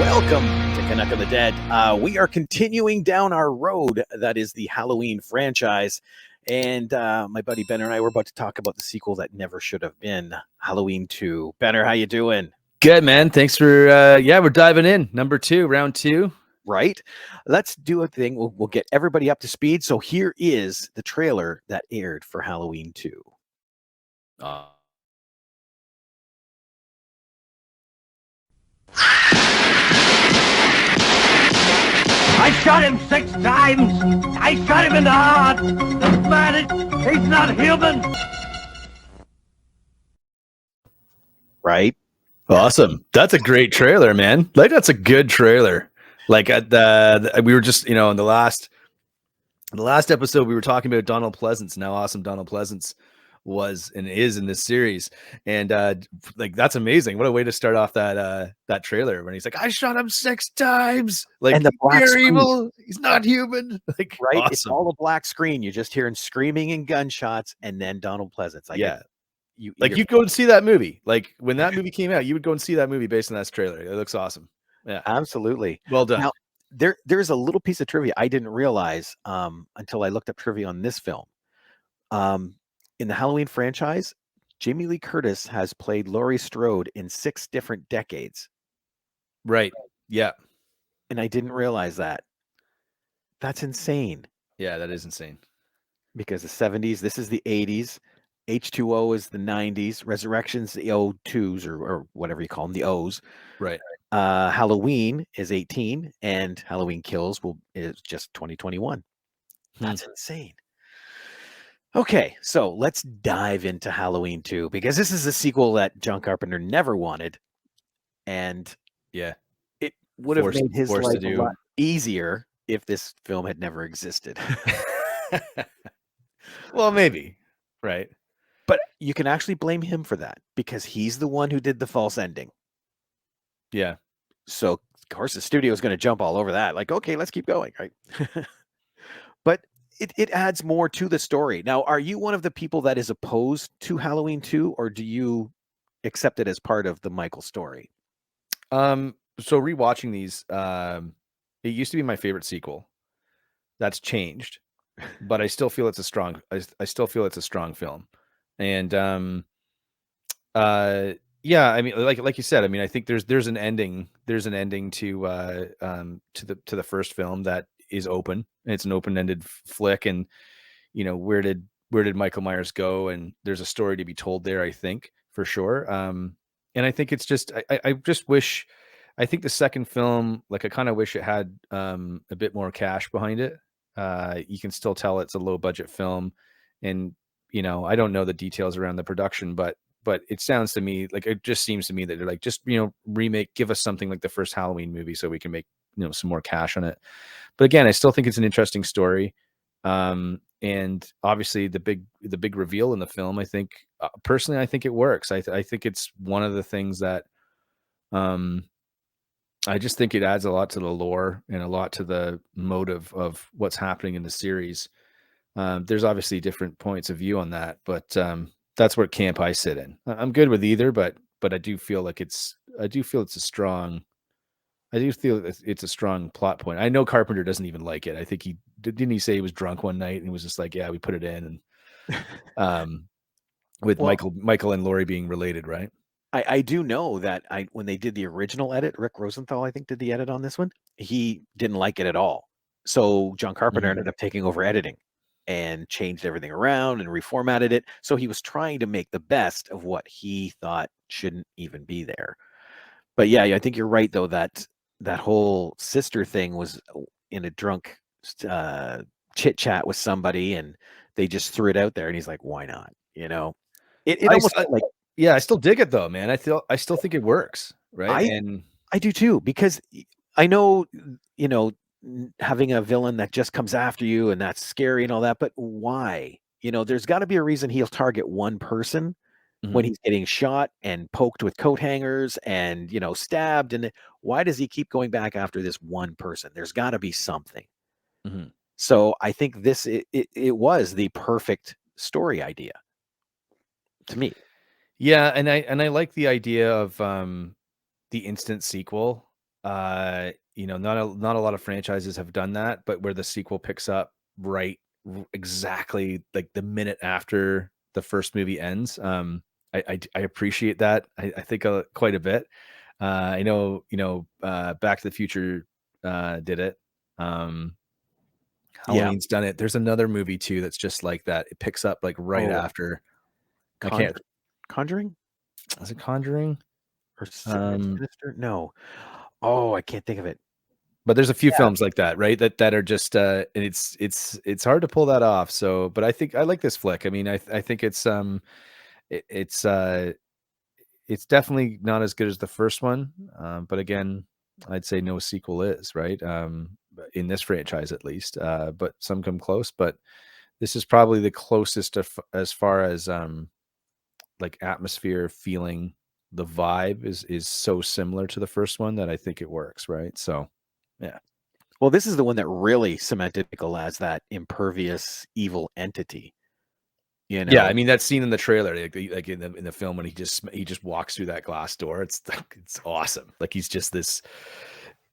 Welcome to Canuck of the Dead. We are continuing down our road that is the Halloween franchise. And my buddy Benner and I were about to talk about the sequel that never should have been, Halloween 2. Benner, how you doing? Good, man. Thanks for, we're diving in. Number 2, round 2. Right? Let's do a thing. We'll get everybody up to speed. So here is the trailer that aired for Halloween 2. I shot him 6 times. I shot him in the heart. The man, he's not human. Right? Awesome. That's a great trailer, man. Like, that's a good trailer. Like, we were just, in the last episode, we were talking about Donald Pleasance and how awesome Donald Pleasance was and is in this series. And like, that's amazing. What a way to start off that trailer when he's like, I shot him 6 times. Like, And the black you're screen. evil. He's not human. Like, Right? awesome. It's all a black screen. You're just hearing screaming and gunshots, and then Donald Pleasance. You'd go and see that movie. Like, when that movie came out, you would go and see that movie based on that trailer. It looks awesome. Yeah, absolutely. Well done. Now, there's a little piece of trivia I didn't realize until I looked up trivia on this film. In the Halloween franchise, Jamie Lee Curtis has played Laurie Strode in 6 different decades. Right. Yeah. And I didn't realize that. That's insane. Yeah, that is insane. Because the 70s, this is the 80s. H2O is the 90s. Resurrection's the O2s or whatever you call them, the O's. Right. Halloween is 18 and Halloween Kills is just 2021. That's insane. Okay, so let's dive into Halloween 2 because this is a sequel that John Carpenter never wanted. And yeah, it would have made his life a lot easier if this film had never existed. Well, maybe. Right. But you can actually blame him for that because he's the one who did the false ending. Yeah. So, of course, the studio is going to jump all over that. Like, okay, let's keep going, right? But it adds more to the story. Now, are you one of the people that is opposed to Halloween 2, or do you accept it as part of the Michael story? So rewatching these, it used to be my favorite sequel. That's changed, but I still feel it's a strong. I still feel it's a strong film, and yeah, I mean, like you said, I mean, I think there's an ending. There's an ending to the first film that is open. And it's an open-ended flick, and where did Michael Myers go? And there's a story to be told there, I think, for sure. And I think it's just I just wish. I think the second film, like, I kind of wish it had a bit more cash behind it. You can still tell it's a low-budget film, and I don't know the details around the production, but it sounds to me like it just seems to me that they're like, just remake, give us something like the first Halloween movie so we can make some more cash on it. But again, I still think it's an interesting story, and obviously the big reveal in the film, I think personally, I think it works. I think it's one of the things that I just think it adds a lot to the lore and a lot to the motive of what's happening in the series. There's obviously different points of view on that, but that's what camp I sit in. I'm good with either, but I do feel like it's a strong plot point. I know Carpenter doesn't even like it. I think didn't he say he was drunk one night and he was just like, yeah, we put it in, and with Michael and Laurie being related, right? I do know that when they did the original edit, Rick Rosenthal, I think, did the edit on this one. He didn't like it at all. So John Carpenter ended up taking over editing and changed everything around and reformatted it. So he was trying to make the best of what he thought shouldn't even be there. But yeah, I think you're right, though, that whole sister thing was in a drunk chit chat with somebody, and they just threw it out there, and he's like, why not? It almost like, yeah, I still dig it though, man. I still think it works, right? I do too, because I know, having a villain that just comes after you and that's scary and all that, but why? There's got to be a reason he'll target one person when he's getting shot and poked with coat hangers and, stabbed. And why does he keep going back after this one person? There's got to be something. So I think it was the perfect story idea to me. Yeah, and I like the idea of the instant sequel. not a lot of franchises have done that, but where the sequel picks up exactly like the minute after the first movie ends. I appreciate that. I think quite a bit. I know, Back to the Future did it. Yeah. Halloween's done it. There's another movie too that's just like that. It picks up like right Oh, after. I can't. Conjuring Is it Conjuring? or Um, Sinister? No. Oh, I can't think of it. But there's a few films like that, right? That are just and it's hard to pull that off. So, but I think I like this flick. I mean, I think it's it, it's definitely not as good as the first one. But again, I'd say no sequel is, right? In this franchise at least. But some come close, but this is probably the closest as far as like atmosphere, feeling. The vibe is so similar to the first one that I think it works, right? So, yeah. Well, this is the one that really cemented Michael as that impervious evil entity. Yeah, I mean that scene in the trailer, like in the film when he just walks through that glass door. It's like, it's awesome. Like he's just this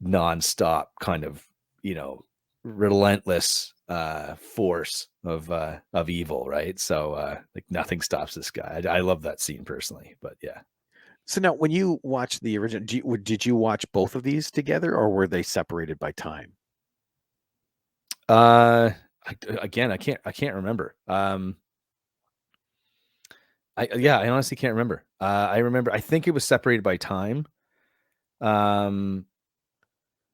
nonstop kind of relentless force of evil, right? So like nothing stops this guy. I love that scene personally, but yeah. So now, when you watched the original, did you watch both of these together, or were they separated by time? Uh, Again, I can't remember. I honestly can't remember. I remember. I think it was separated by time. Um,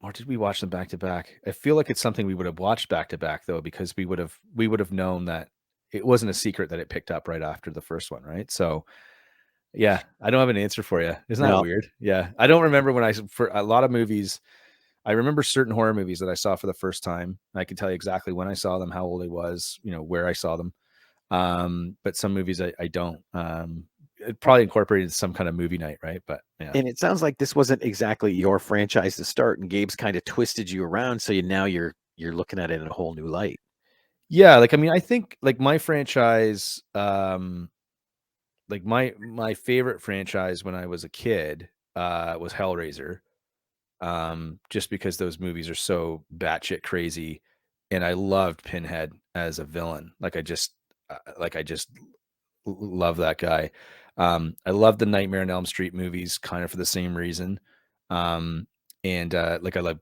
or did we watch them back to back? I feel like it's something we would have watched back to back though, because we would have known that it wasn't a secret that it picked up right after the first one, right? So yeah, I don't have an answer for you. Isn't that No. weird? Yeah, I don't remember for a lot of movies. I remember certain horror movies that I saw for the first time. I can tell you exactly when I saw them, how old I was, where I saw them. But some movies I don't. It probably incorporated some kind of movie night, right? But yeah. And it sounds like this wasn't exactly your franchise to start, and Gabe's kind of twisted you around, so now you're looking at it in a whole new light. Yeah, like I mean, I think like my franchise, like my favorite franchise when I was a kid, was Hellraiser. Just because those movies are so batshit crazy, and I loved Pinhead as a villain. Like I just love that guy. I love the Nightmare on Elm Street movies, kind of for the same reason. And like I love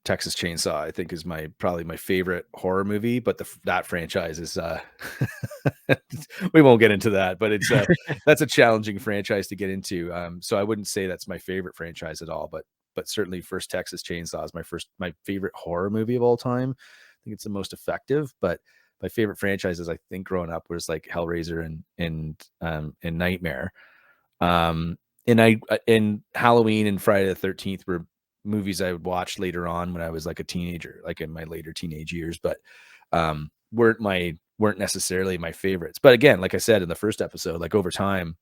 Texas Chainsaw. I think is probably my favorite horror movie. But that franchise is we won't get into that. But it's that's a challenging franchise to get into. So I wouldn't say that's my favorite franchise at all. But certainly, first Texas Chainsaw is my favorite horror movie of all time. I think it's the most effective, but my favorite franchises, I think, growing up was like Hellraiser and Nightmare. And Halloween and Friday the 13th were movies I would watch later on when I was like a teenager, like in my later teenage years, but weren't necessarily my favorites. But again, like I said in the first episode, like over time,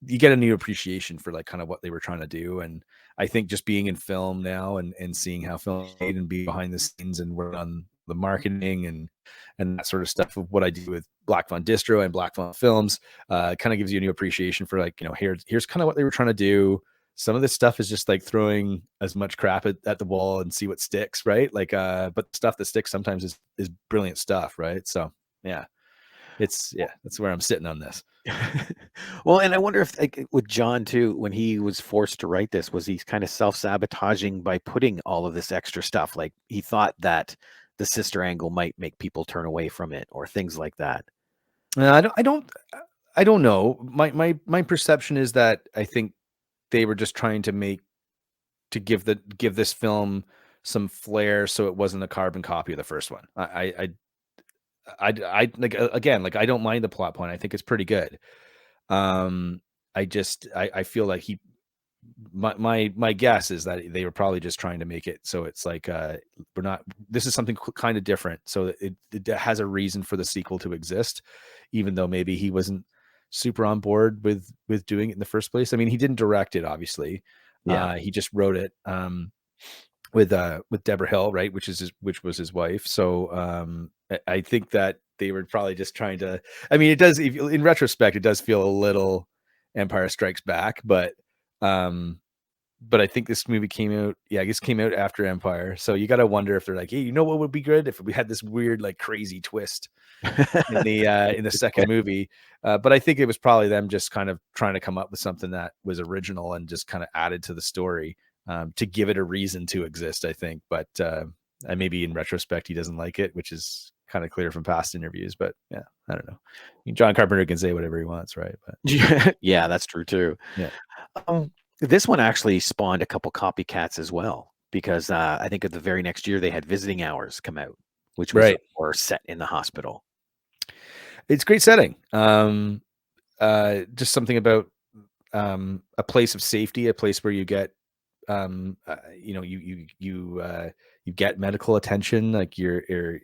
you get a new appreciation for like kind of what they were trying to do. And I think just being in film now and seeing how film made and be behind the scenes and work on the marketing and that sort of stuff of what I do with Black Fawn Distro and Black Fawn Films, kind of gives you a new appreciation for like, here's kind of what they were trying to do. Some of this stuff is just like throwing as much crap at the wall and see what sticks, right? Like, but stuff that sticks sometimes is brilliant stuff, right? So yeah, that's where I'm sitting on this. Well, and I wonder if like with John too, when he was forced to write this, was he kind of self-sabotaging by putting all of this extra stuff? Like he thought that the sister angle might make people turn away from it or things like that. I don't know. My perception is that I think they were just trying to give this film some flair, so it wasn't a carbon copy of the first one. I like again, like I don't mind the plot point. I think it's pretty good. I feel like my guess is that they were probably just trying to make it so it's like this is something kind of different, so it has a reason for the sequel to exist, even though maybe he wasn't super on board with doing it in the first place. I mean, he didn't direct it, obviously. Yeah. He just wrote it with Deborah Hill, right, which was his wife. So I think that they were probably just trying to, I mean, it does, in retrospect, it does feel a little Empire Strikes Back, but but I think this movie came out. Yeah, I guess came out after Empire. So you got to wonder if they're like, hey, you know what would be good if we had this weird, like crazy twist in the second movie. But I think it was probably them just kind of trying to come up with something that was original and just kind of added to the story to give it a reason to exist, I think. But maybe in retrospect, he doesn't like it, which is kind of clear from past interviews. But yeah, I don't know. I mean, John Carpenter can say whatever he wants, right? But yeah, that's true too. Yeah. This one actually spawned a couple copycats as well, because I think of the very next year they had Visiting Hours come out, which was or set in the hospital. It's great setting. Just something about a place of safety, a place where you get you get medical attention, like you're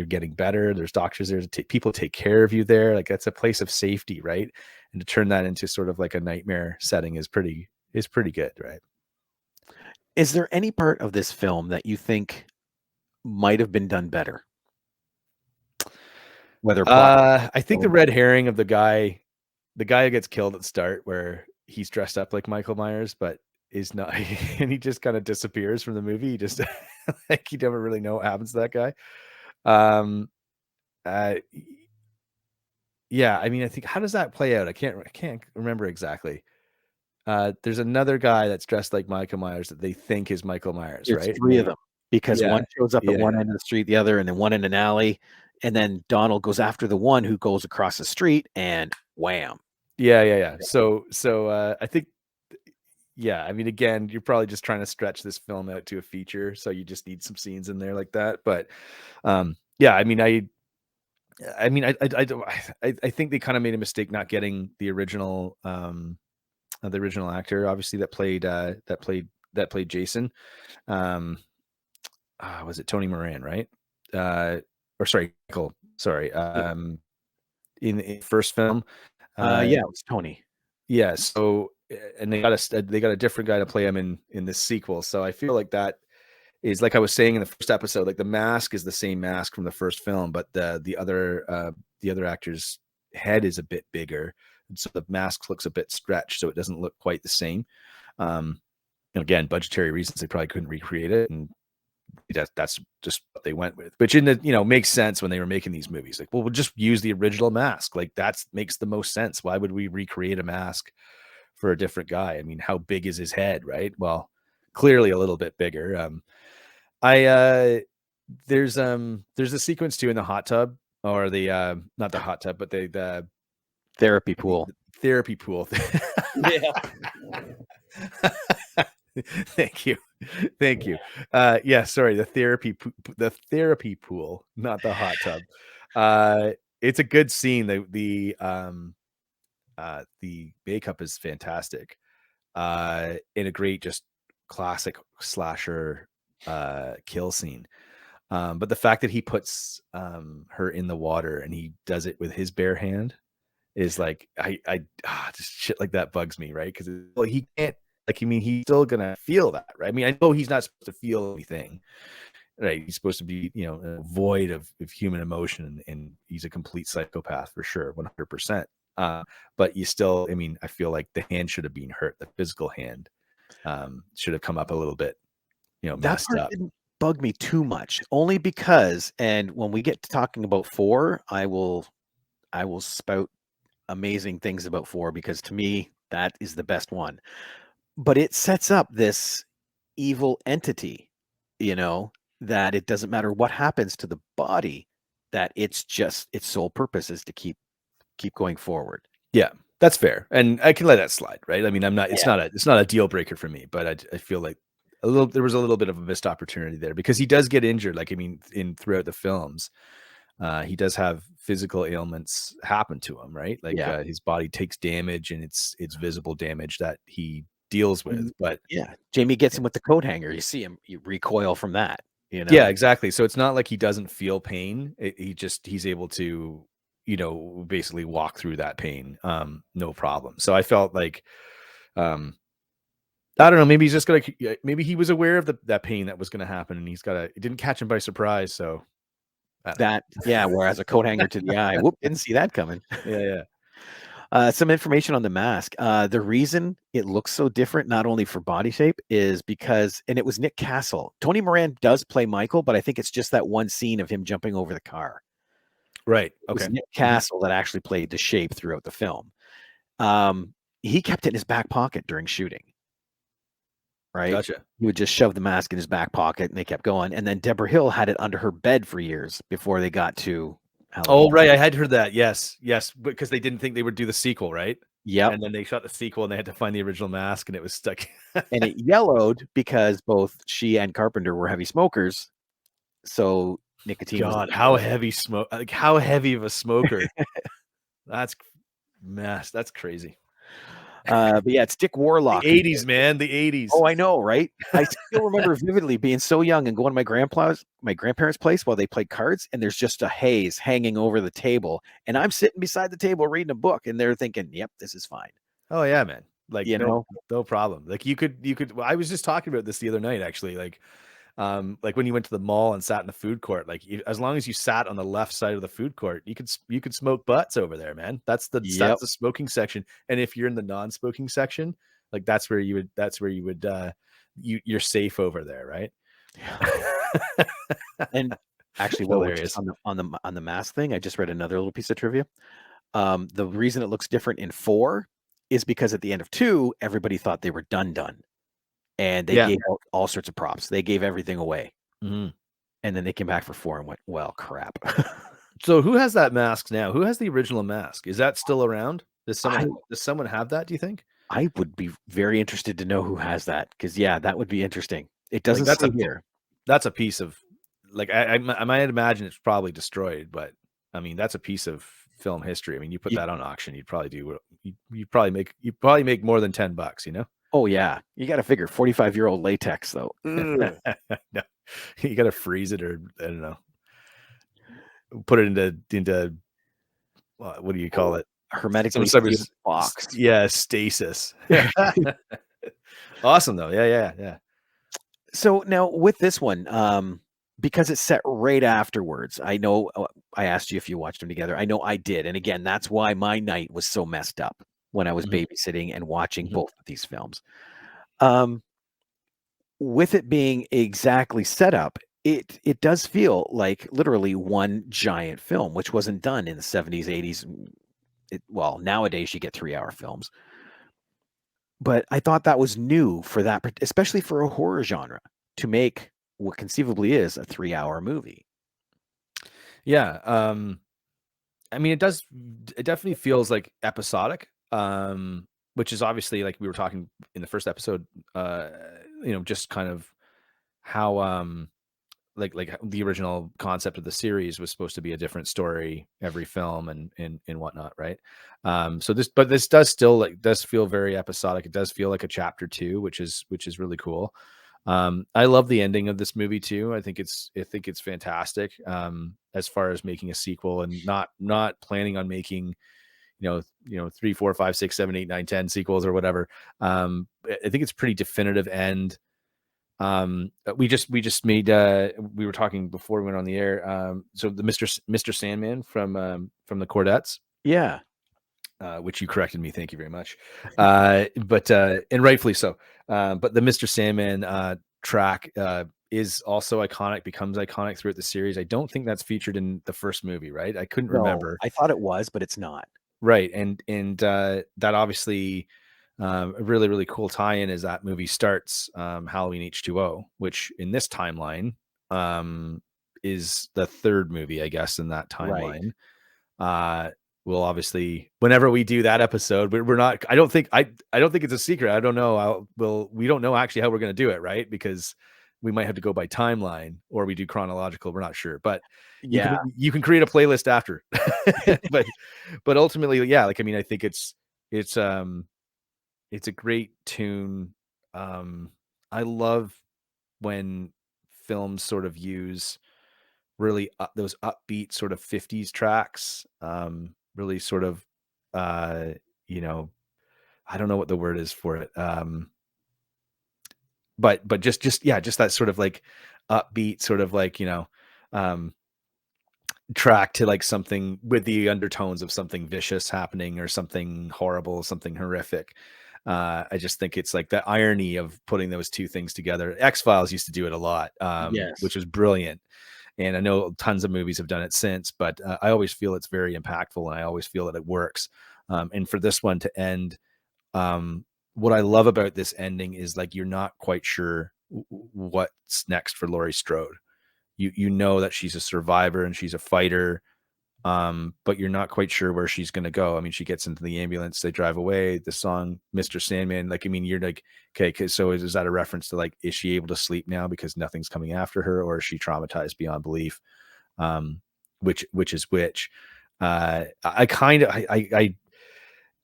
getting better. There's doctors there people take care of you there. Like that's a place of safety, right? And to turn that into sort of like a nightmare setting is pretty good, right? Is there any part of this film that you think might have been done better? Whether I think the red herring of the guy who gets killed at the start, where he's dressed up like Michael Myers, but is not, and he just kind of disappears from the movie. He just like you never really know what happens to that guy. Yeah, I mean, I think how does that play out? I can't remember exactly. There's another guy that's dressed like Michael Myers that they think is Michael Myers, There's right? 3 of them, because one shows up at one end of the street, the other, and then one in an alley, and then Donald goes after the one who goes across the street, and wham. Yeah. So I think, yeah, I mean, again, you're probably just trying to stretch this film out to a feature, so you just need some scenes in there like that. But yeah, I mean, I think they kind of made a mistake not getting the original actor, obviously, that played Jason. Was it Tony Moran, right? Or sorry, Michael. Sorry. In the first film. Yeah, it was Tony. Yeah. So, and they got a different guy to play him in this sequel. So I feel like that is, like I was saying in the first episode, like the mask is the same mask from the first film, but the other actor's head is a bit bigger, and so the mask looks a bit stretched, so it doesn't look quite the same. Again, budgetary reasons, they probably couldn't recreate it, and that's just what they went with, which makes sense when they were making these movies. Like, well, we'll just use the original mask. Like that makes the most sense. Why would we recreate a mask for a different guy? I mean, how big is his head, right? Well, clearly a little bit bigger. There's a sequence too in the hot tub, or the not the hot tub, but the therapy pool. Therapy pool. Yeah. Thank you. Yeah, sorry, the therapy pool, not the hot tub. It's a good scene. The makeup is fantastic. In a great, just classic slasher kill scene. But the fact that he puts her in the water and he does it with his bare hand is like, just shit like that bugs me, right? Because he can't, like, I mean, he's still gonna feel that, right? I mean, I know he's not supposed to feel anything, right? He's supposed to be, void of human emotion, and he's a complete psychopath for sure, 100%. But you still, I mean, I feel like the hand should have been hurt. The physical hand should have come up a little bit, messed up. Didn't bug me too much, only because, and when we get to talking about 4, I will spout amazing things about 4, because to me that is the best one. But it sets up this evil entity, that it doesn't matter what happens to the body, that it's just its sole purpose is to keep going forward. Yeah, that's fair, and I can let that slide, right? I mean, I'm not. It's not a deal breaker for me, but I feel like there was a little bit of a missed opportunity there, because he does get injured. Like, I mean, throughout the films, he does have physical ailments happen to him, right? Like his body takes damage, and it's visible damage that he deals with. But Jamie gets him with the coat hanger. You see him, you recoil from that. Yeah, exactly. So it's not like he doesn't feel pain. He's able to, basically walk through that pain, no problem. So I felt like, I don't know, maybe he's just maybe he was aware of that pain that was going to happen, and it didn't catch him by surprise. So whereas a coat hanger to the eye, whoop, didn't see that coming. Yeah. Some information on the mask. The reason it looks so different, not only for body shape, is because, and it was Nick Castle. Tony Moran does play Michael, but I think it's just that one scene of him jumping over the car. Right. It was Okay. Nick Castle that actually played the shape throughout the film. He kept it in his back pocket during shooting. Right? Gotcha. He would just shove the mask in his back pocket, and they kept going. And then Deborah Hill had it under her bed for years before they got to Halloween. Oh, right. I had heard that. Yes. Yes. Because they didn't think they would do the sequel, right? Yep. And then they shot the sequel and they had to find the original mask and it was stuck. And it yellowed because both she and Carpenter were heavy smokers. So nicotine was God, how heavy smoke, like how heavy of a smoker. That's crazy. But yeah, it's Dick Warlock. The 80s, man. The 80s. Oh, I know, right? I still remember vividly being so young and going to my grandparents' place while they played cards, and there's just a haze hanging over the table. And I'm sitting beside the table reading a book, and they're thinking, yep, this is fine. Oh yeah, man. Like, You know? no problem. Like you could, well, I was just talking about this the other night, actually. Like when you went to the mall and sat in the food court, like as long as you sat on the left side of the food court, you could smoke butts over there, man. That's the smoking section. And if you're in the non-smoking section, like that's where you would you're safe over there, right? And actually, Hilarious. on the mask thing, I just read another little piece of trivia. The reason it looks different in 4 is because at the end of 2, everybody thought they were done. And they gave out all sorts of props. They gave everything away. Mm-hmm. And then they came back for 4 and went, well, crap. So who has that mask now? Who has the original mask? Is that still around? Does someone have that, do you think? I would be very interested to know who has that, because that would be interesting. It doesn't Like, say here. That's a piece of, like, I might imagine it's probably destroyed, but I mean that's a piece of film history. I mean, you put that on auction, you'd probably make more than $10, you know? Oh yeah, you got to figure 45-year-old latex though. No, you got to freeze it, or I don't know, put it into what do you call it? Hermetically Some sealed box. Yeah, stasis. Awesome though. Yeah. So now with this one, because it's set right afterwards, I know I asked you if you watched them together. I know I did, and again, that's why my night was so messed up when I was babysitting and watching both of these films. With it being exactly set up, it does feel like literally one giant film, which wasn't done in the 70s, 80s. Well, nowadays you get 3-hour films. But I thought that was new for that, especially for a horror genre, to make what conceivably is a 3-hour movie. Yeah. I mean, it definitely feels like episodic, which is obviously, like we were talking in the first episode, just kind of how, like the original concept of the series was supposed to be a different story every film and whatnot, right? So this does feel very episodic. It does feel like a chapter 2, which is really cool. I love the ending of this movie too. I think it's fantastic. As far as making a sequel and not planning on making, 3, 4, 5, 6, 7, 8, 9, 10 sequels or whatever. I think it's pretty definitive end. We just made, we were talking before we went on the air. So the Mr. Sandman from the Cordettes. Yeah. Which you corrected me. Thank you very much. But and rightfully so. But the Mr. Sandman track is also iconic, becomes iconic throughout the series. I don't think that's featured in the first movie, right? I couldn't remember. I thought it was, but it's not. Right. And that obviously, a really, really cool tie-in is that movie starts Halloween H2O, which in this timeline is the third movie, I guess, in that timeline. Right. We'll obviously, whenever we do that episode, we're not, I don't think it's a secret. I don't know. We don't know actually how we're going to do it, right? Because we might have to go by timeline or we do chronological. We're not sure, but you can create a playlist after, but ultimately, yeah, like, I mean, I think it's a great tune. I love when films sort of use really those upbeat sort of 50s tracks, really sort of, I don't know what the word is for it. But just that sort of like upbeat sort of like, track to like something with the undertones of something vicious happening or something horrible, something horrific. I just think it's like the irony of putting those two things together. X-Files used to do it a lot, which Yes. was brilliant. And I know tons of movies have done it since, but I always feel it's very impactful, and I always feel that it works. And for this one to end, what I love about this ending is like you're not quite sure what's next for Laurie Strode. You know that she's a survivor and she's a fighter, but you're not quite sure where she's going to go. I mean, she gets into the ambulance, they drive away. The song "Mr. Sandman," like, I mean, you're like, okay, so is that a reference to like, is she able to sleep now because nothing's coming after her, or is she traumatized beyond belief? Which is which? I kind of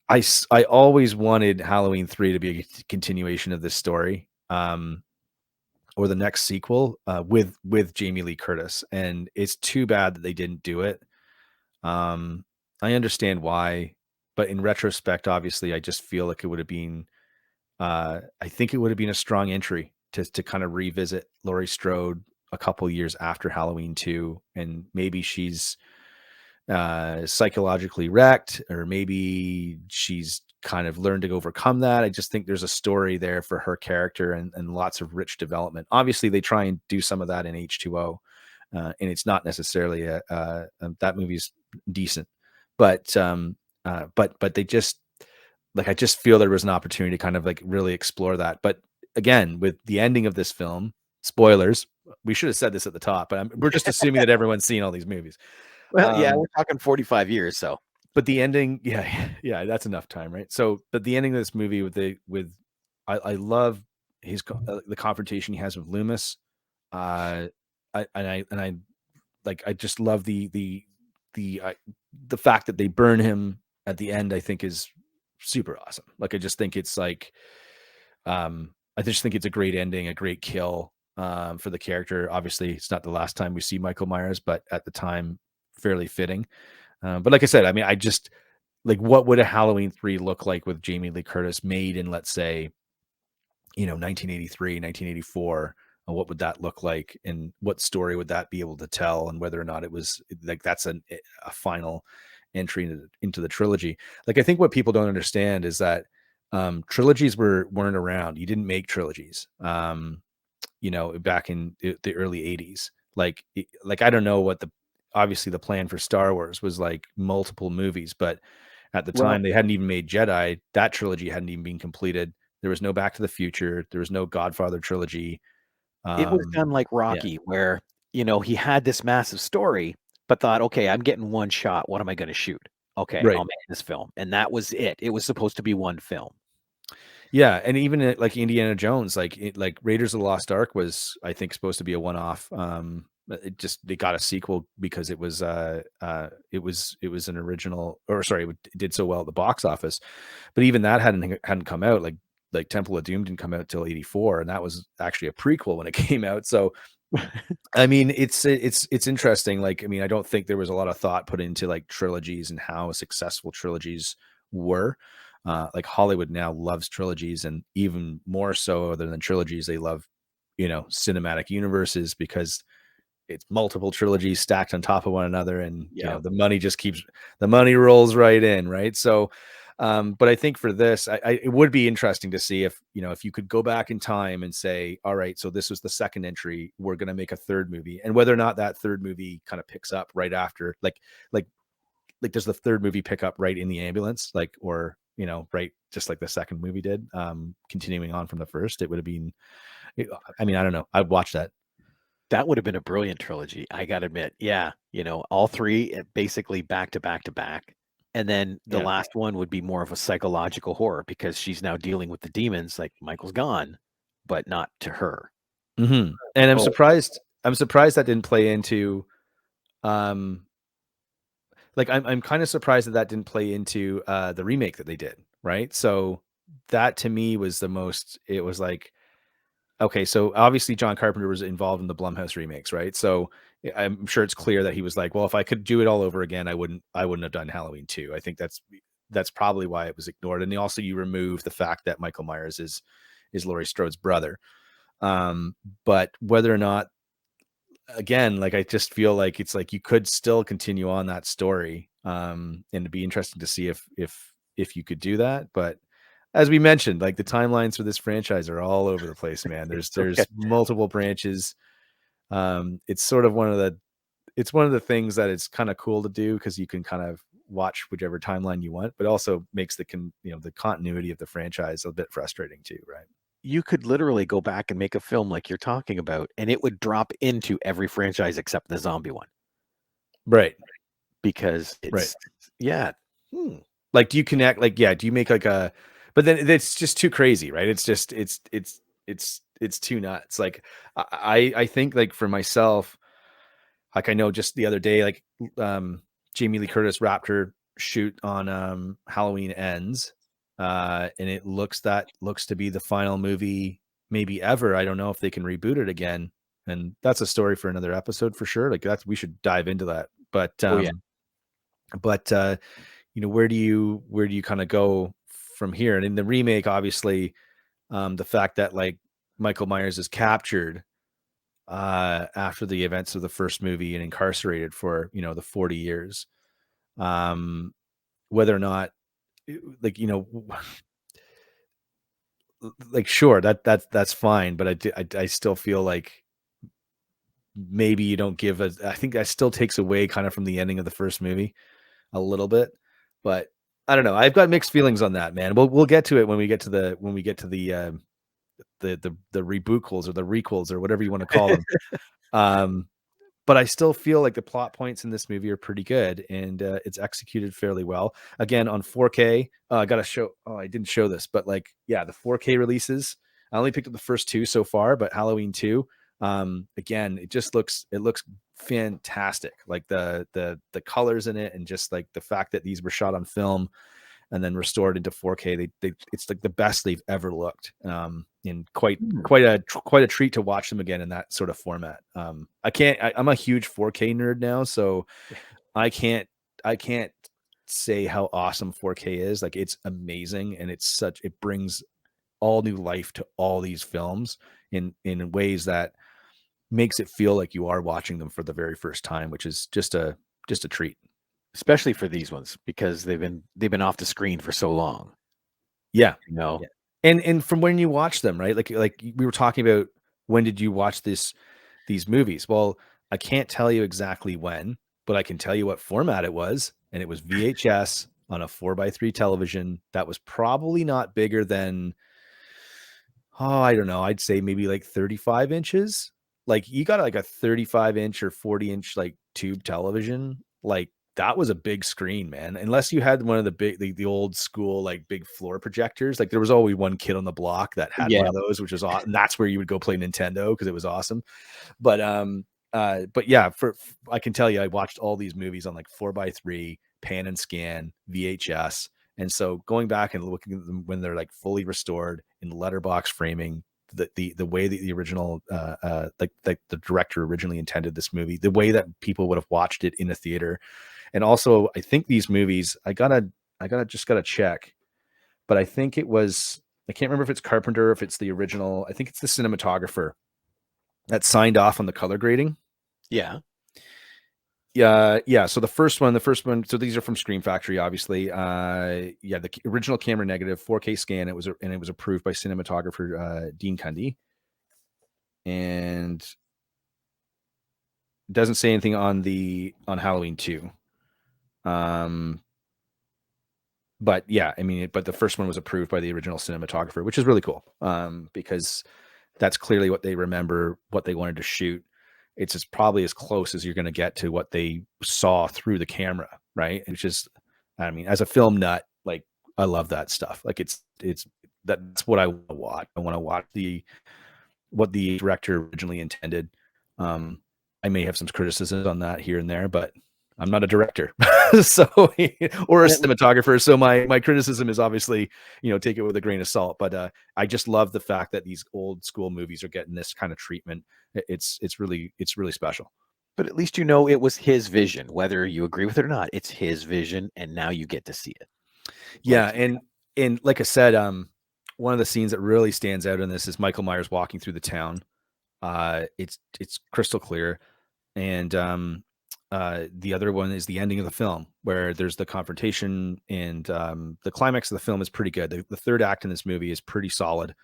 I always wanted Halloween 3 to be a continuation of this story. Or the next sequel with Jamie Lee Curtis, and it's too bad that they didn't do it. I understand why, but in retrospect, obviously, I just feel like it would have been. I think it would have been a strong entry to kind of revisit Laurie Strode a couple years after Halloween 2, and maybe she's psychologically wrecked, or maybe she's kind of learned to overcome that. I just think there's a story there for her character, and lots of rich development. Obviously, they try and do some of that in H2O, and it's not necessarily that movie's decent, but they just like, I just feel there was an opportunity to kind of like really explore that. But again, with the ending of this film, spoilers, we should have said this at the top, but we're just assuming that everyone's seen all these movies. Well, yeah, we're talking 45 years, so. But the ending, yeah, that's enough time, right? So, but the ending of this movie I love the confrontation he has with Loomis. I like, I just love the fact that they burn him at the end. I think is super awesome. Like, I just think it's like, I just think it's a great ending, a great kill for the character. Obviously, it's not the last time we see Michael Myers, but at the time, fairly fitting. But like I said, I mean, I just like, what would a Halloween 3 look like with Jamie Lee Curtis made in, let's say, 1983, 1984? What would that look like, and what story would that be able to tell, and whether or not it was like that's a final entry into the trilogy. Like, I think what people don't understand is that trilogies weren't around. You didn't make trilogies. Back in the early 80s. Like I don't know what obviously the plan for Star Wars was, like multiple movies, but at the Well, time they hadn't even made Jedi. That trilogy hadn't even been completed. There was no Back to the Future. There was no Godfather trilogy. it was done like Yeah. Rocky, where, he had this massive story, but thought, okay, I'm getting one shot. What am I going to shoot? Okay, Right. I'll make this film. And that was it. It was supposed to be one film. Yeah, and even like Indiana Jones, like Raiders of the Lost Ark was, I think, supposed to be a one-off. They got a sequel because it was an original, or sorry, it did so well at the box office, but even that hadn't come out. Like Temple of Doom didn't come out till '84, and that was actually a prequel when it came out. So I mean, it's interesting. Like, I mean, I don't think there was a lot of thought put into like trilogies and how successful trilogies were. Like, Hollywood now loves trilogies, and even more so, other than trilogies, they love, cinematic universes, because it's multiple trilogies stacked on top of one another, and Yeah. the money rolls right in, right? So, but I think for this, it would be interesting to see if you could go back in time and say, all right, so this was the second entry, we're going to make a third movie, and whether or not that third movie kind of picks up right after, like does the third movie pick up right in the ambulance, like, or right, just like the second movie did, continuing on from the first. It would have been, I mean, I don't know, I'd watch that. That would have been a brilliant trilogy, I gotta admit. Yeah, all 3, basically back to back to back, and then the Yeah. last one would be more of a psychological horror, because she's now dealing with the demons, like, Michael's gone, but not to her. And I'm Oh, surprised that didn't play into, um like, I'm kind of surprised that didn't play into the remake that they did, right? So that to me was the most, it was like, okay, so obviously John Carpenter was involved in the Blumhouse remakes, right? So I'm sure it's clear that he was like, well, if I could do it all over again, I wouldn't have done Halloween 2. I think that's probably why it was ignored. And also, you remove the fact that Michael Myers is Laurie Strode's brother. But whether or not, again, like I just feel like it's like you could still continue on that story, and it'd be interesting to see if you could do that. But as we mentioned, like the timelines for this franchise are all over the place, man. There's multiple branches. It's sort of one of the things that it's kind of cool to do because you can kind of watch whichever timeline you want, but also makes the continuity of the franchise a bit frustrating too, right? You could literally go back and make a film like you're talking about, and it would drop into every franchise except the zombie one. Right. Because it's yeah. Like, do you connect? Like, yeah, do you make like a? But then it's just too crazy, right? It's just it's too nuts. Like, I think like for myself, like I know just the other day, like Jamie Lee Curtis wrapped her shoot on Halloween Ends, and it looks to be the final movie maybe ever. I don't know if they can reboot it again, and that's a story for another episode for sure. Like we should dive into that. But where do you kind of go from here? And in the remake, obviously, the fact that like Michael Myers is captured after the events of the first movie and incarcerated for the 40 years, whether or not like like sure that's fine, but I still feel like maybe you don't give I think that still takes away kind of from the ending of the first movie a little bit, but I don't know. I've got mixed feelings on that, man. We'll get to it when we get to the rebootquels or the requels or whatever you want to call them. But I still feel like the plot points in this movie are pretty good, and it's executed fairly well. Again, on 4K, I got to show. Oh, I didn't show this, but like, yeah, the 4K releases. I only picked up the first two so far, but Halloween 2, again, it looks fantastic. Like the colors in it, and just like the fact that these were shot on film and then restored into 4K. It's like the best they've ever looked. And quite a treat to watch them again in that sort of format. I'm a huge 4K nerd now, so I can't say how awesome 4K is. Like, it's amazing, and it brings all new life to all these films in ways that makes it feel like you are watching them for the very first time, which is just a treat. Especially for these ones, because they've been off the screen for so long. Yeah. Yeah. And from when you watch them, right? Like we were talking about, when did you watch these movies? Well, I can't tell you exactly when, but I can tell you what format it was. And it was VHS on a 4:3 television that was probably not bigger than, I don't know, I'd say maybe like 35 inches. Like, you got like a 35-inch or 40-inch like tube television. Like, that was a big screen, man. Unless you had one of the big, the old school, like big floor projectors. Like, there was always one kid on the block that had one of those, which was awesome. And that's where you would go play Nintendo because it was awesome. But yeah, I can tell you, I watched all these movies on like 4:3 pan and scan VHS. And so going back and looking at them when they're like fully restored in letterbox framing, the way that the original like the director originally intended this movie, the way that people would have watched it in a theater. And also, I think these movies, I gotta check, but I think it was, I can't remember if it's Carpenter or if it's the original. I think it's the cinematographer that signed off on the color grading. Yeah. Yeah. So the first one, so these are from Scream Factory, obviously. The original camera negative 4K scan. It was approved by cinematographer Dean Cundy, and doesn't say anything on Halloween 2. But yeah, I mean, but the first one was approved by the original cinematographer, which is really cool. Because that's clearly what they remember, what they wanted to shoot. It's probably as close as you're going to get to what they saw through the camera, right? It's just, I mean, as a film nut, like, I love that stuff. Like, that's what I want to watch. I want to watch what the director originally intended. I may have some criticisms on that here and there, but I'm not a director, so or a cinematographer. So my criticism is obviously, take it with a grain of salt. But I just love the fact that these old school movies are getting this kind of treatment. It's really special. But at least it was his vision, whether you agree with it or not. It's his vision, and now you get to see it. Yeah, and like I said, one of the scenes that really stands out in this is Michael Myers walking through the town. It's crystal clear. And the other one is the ending of the film, where there's the confrontation, and the climax of the film is pretty good. The third act in this movie is pretty solid.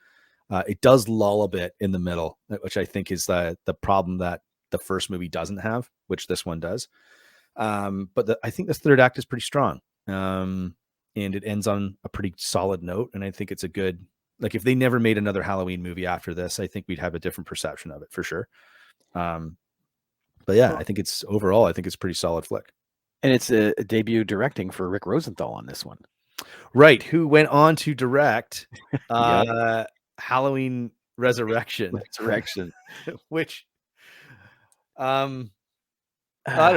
It does lull a bit in the middle, which I think is the problem that the first movie doesn't have, which this one does. But I think this third act is pretty strong. And it ends on a pretty solid note. And I think it's a good, like, if they never made another Halloween movie after this, I think we'd have a different perception of it for sure. But yeah, I think it's overall, I think it's a pretty solid flick. And it's a debut directing for Rick Rosenthal on this one. Right. Who went on to direct Halloween Resurrection. Which I don't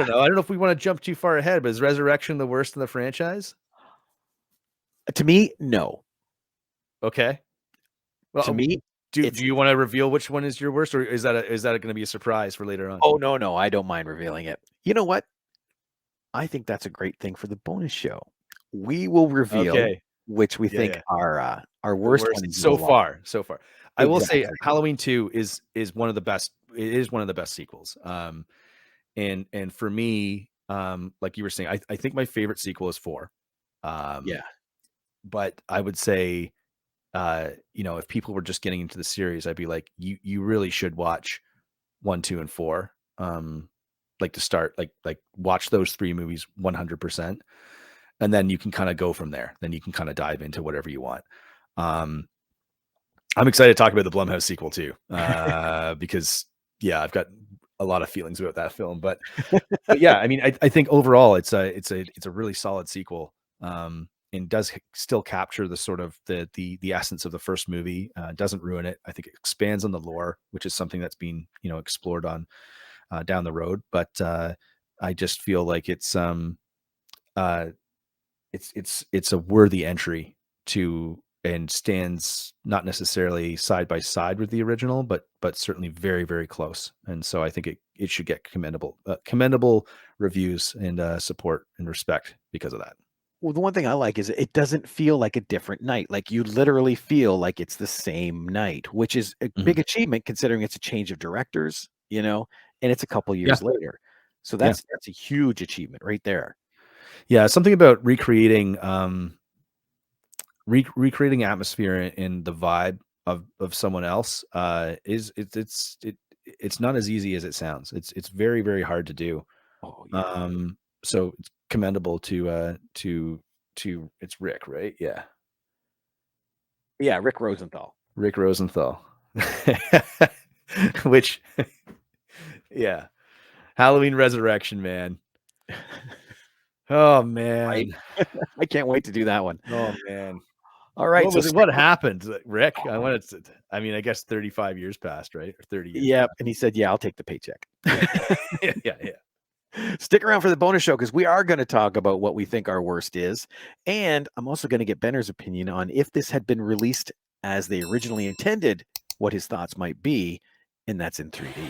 know. I don't know if we want to jump too far ahead, but is Resurrection the worst in the franchise? To me, no. Okay. Well, to me, do you want to reveal which one is your worst, or is that going to be a surprise for later on? Oh, no, I don't mind revealing it. You know what? I think that's a great thing for the bonus show. We will reveal which we think are our worst ones so far. I will say Halloween 2 is one of the best. It is one of the best sequels. And for me, like you were saying, I think my favorite sequel is 4. But I would say, if people were just getting into the series, I'd be like, you really should watch 1, 2, and 4. Like to start, like watch those 3 movies 100%, and then you can kind of go from there. Then you can kind of dive into whatever you want. I'm excited to talk about the Blumhouse sequel too, because I've got a lot of feelings about that film. But yeah, I mean, I think overall it's a really solid sequel. And does still capture the sort of the essence of the first movie. Doesn't ruin it. I think it expands on the lore, which is something that's been explored on down the road. But I just feel like it's a worthy entry to, and stands not necessarily side by side with the original, but certainly very, very close. And so I think it should get commendable reviews and support and respect because of that. Well, the one thing I like is it doesn't feel like a different night. Like you literally feel like it's the same night, which is a big achievement considering it's a change of directors, and it's a couple years later. So that's a huge achievement right there. Yeah, something about recreating atmosphere in the vibe of someone else it's not as easy as it sounds. It's very, very hard to do. So it's commendable to it's Rick, right? Yeah, Rick Rosenthal. Which Halloween Resurrection, man. Oh man, I can't wait to do that one. Oh man. All right. What happened, Rick? I guess 35 years passed, right? Or 30 years. Yeah. And he said, I'll take the paycheck. Yeah. Stick around for the bonus show, because we are going to talk about what we think our worst is. And I'm also going to get Benner's opinion on if this had been released as they originally intended, what his thoughts might be. And that's in 3D.